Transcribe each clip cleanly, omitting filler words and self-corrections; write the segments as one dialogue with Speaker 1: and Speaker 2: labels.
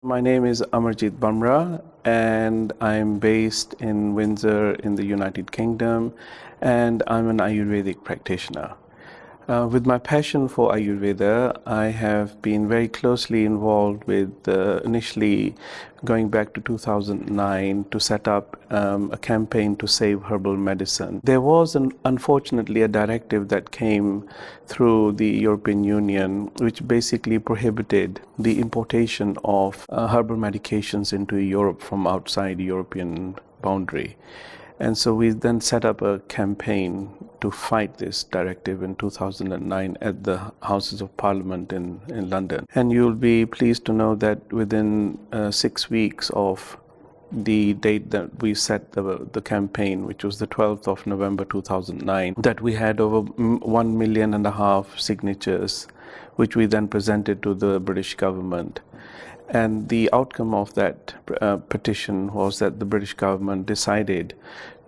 Speaker 1: My name is Amarjeet Bhamra, and I'm based in Windsor in the United Kingdom, and I'm an Ayurvedic practitioner. With my passion for Ayurveda, I have been very closely involved with initially going back to 2009 to set up a campaign to save herbal medicine. There was unfortunately a directive that came through the European Union which basically prohibited the importation of herbal medications into Europe from outside the European boundary. And so we then set up a campaign to fight this directive in 2009 at the Houses of Parliament in London. And you'll be pleased to know that within 6 weeks of the date that we set the campaign, which was the 12th of November 2009, that we had over 1.5 million signatures, which we then presented to the British government. And the outcome of that petition was that the British government decided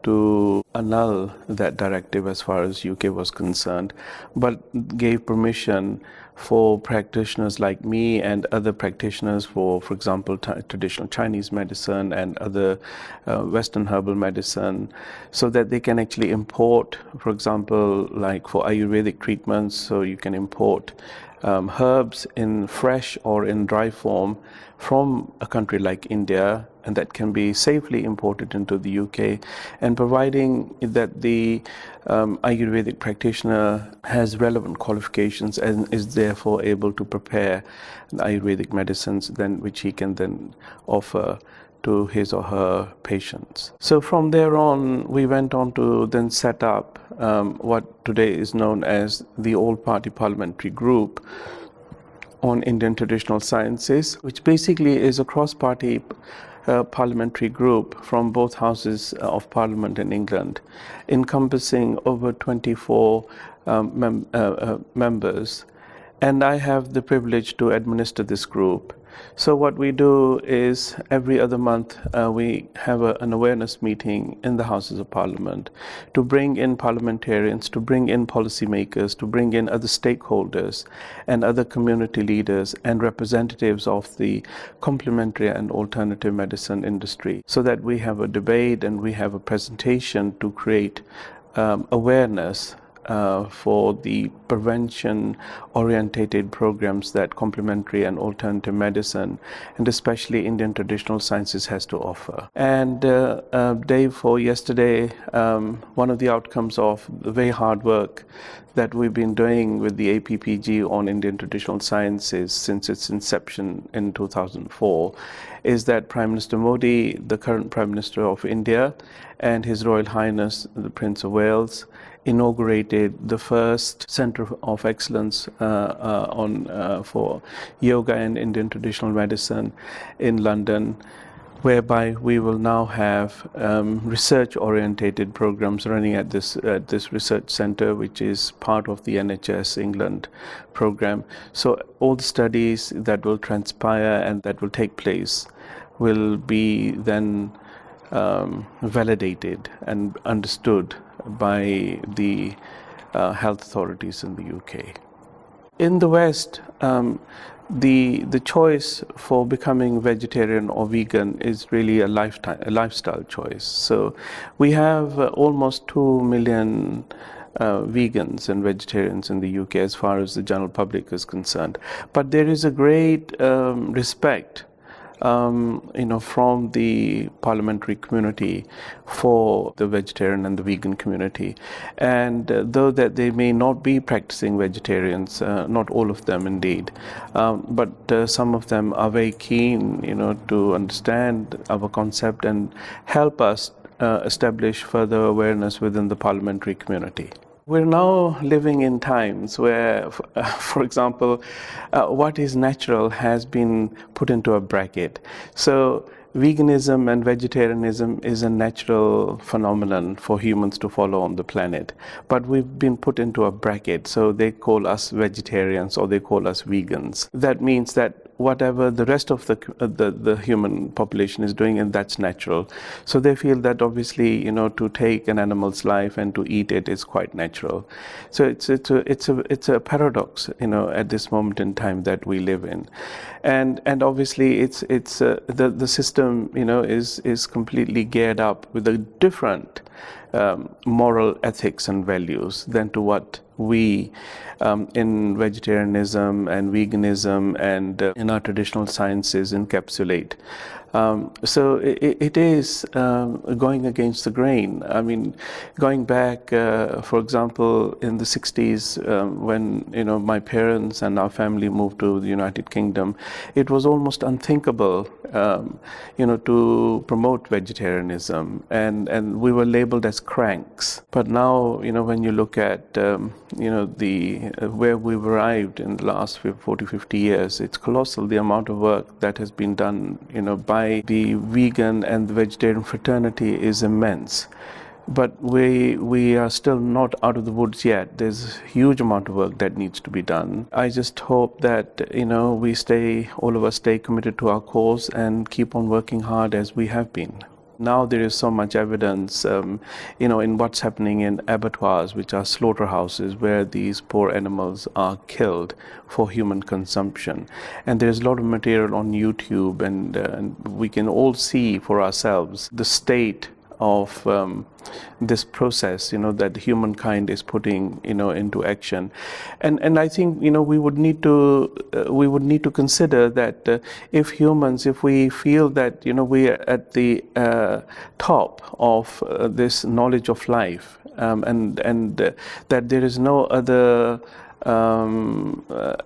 Speaker 1: to annul that directive as far as UK was concerned, but gave permission for practitioners like me and other practitioners for example, traditional Chinese medicine and other Western herbal medicine, so that they can actually import, for example, like for Ayurvedic treatments, so you can import herbs in fresh or in dry form from a country like India, and that can be safely imported into the UK, and providing that the Ayurvedic practitioner has relevant qualifications and is therefore able to prepare Ayurvedic medicines which he can then offer to his or her patients. So from there on, we went on to then set up what today is known as the All-Party Parliamentary Group on Indian Traditional Sciences, which basically is a cross-party parliamentary group from both houses of Parliament in England, encompassing over 24 members. And I have the privilege to administer this group. So what we do is every other month we have an awareness meeting in the Houses of Parliament to bring in parliamentarians, to bring in policymakers, to bring in other stakeholders and other community leaders and representatives of the complementary and alternative medicine industry, so that we have a debate and we have a presentation to create awareness for the prevention-orientated programs that complementary and alternative medicine, and especially Indian traditional sciences, has to offer. And Dave, for yesterday, one of the outcomes of the very hard work that we've been doing with the APPG on Indian traditional sciences since its inception in 2004 is that Prime Minister Modi, the current Prime Minister of India, and His Royal Highness the Prince of Wales inaugurated the first Centre of Excellence for yoga and Indian traditional medicine in London, whereby we will now have research-orientated programs running at this research centre, which is part of the NHS England program. So all the studies that will transpire and that will take place will be then validated and understood by the health authorities in the UK. In the West, the choice for becoming vegetarian or vegan is really a lifestyle choice. So we have almost 2 million vegans and vegetarians in the UK as far as the general public is concerned. But there is a great respect from the parliamentary community for the vegetarian and the vegan community. And though that they may not be practicing vegetarians, not all of them indeed, but some of them are very keen, to understand our concept and help us establish further awareness within the parliamentary community. We're now living in times where, for example, what is natural has been put into a bracket. So veganism and vegetarianism is a natural phenomenon for humans to follow on the planet. But we've been put into a bracket, so they call us vegetarians or they call us vegans. That means that whatever the rest of the human population is doing, and that's natural. So they feel that obviously, to take an animal's life and to eat it is quite natural. So it's a paradox, at this moment in time that we live in, and obviously the system, is completely geared up with a different moral ethics and values than to what we in vegetarianism and veganism and in our traditional sciences encapsulate. So it is going against the grain. I mean, going back, for example, in the 60s, when my parents and our family moved to the United Kingdom, it was almost unthinkable, to promote vegetarianism, and we were labeled as cranks. But now, when you look at where we've arrived in the last 40, 50 years, it's colossal, the amount of work that has been done, by the vegan and the vegetarian fraternity is immense. But we are still not out of the woods yet. There's a huge amount of work that needs to be done. I just hope that, all of us stay committed to our cause and keep on working hard as we have been. Now there is so much evidence, in what's happening in abattoirs, which are slaughterhouses, where these poor animals are killed for human consumption. And there's a lot of material on YouTube, and we can all see for ourselves the state of this process, that humankind is putting, into action, and I think, we would need to consider that if we feel that, we are at the top of this knowledge of life, and that there is no other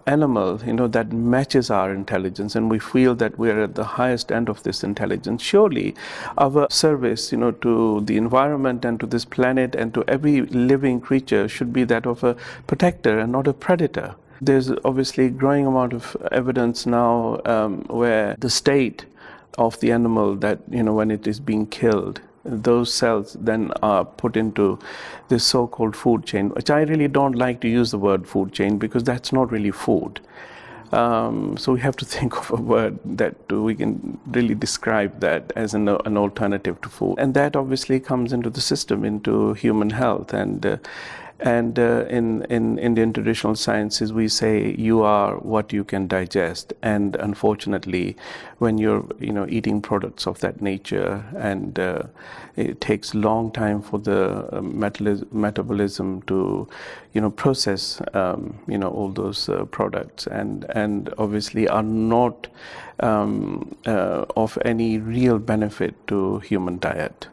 Speaker 1: animal, that matches our intelligence, and we feel that we are at the highest end of this intelligence. Surely our service, to the environment and to this planet and to every living creature should be that of a protector and not a predator. There's obviously a growing amount of evidence now where the state of the animal, that, when it is being killed, those cells then are put into this so-called food chain, which I really don't like to use the word food chain, because that's not really food. So we have to think of a word that we can really describe that as an alternative to food. And that obviously comes into the system, into human health. And in Indian traditional sciences, we say you are what you can digest. And unfortunately, when you're eating products of that nature, and it takes a long time for the metabolism to process all those products, and obviously are not of any real benefit to human diet.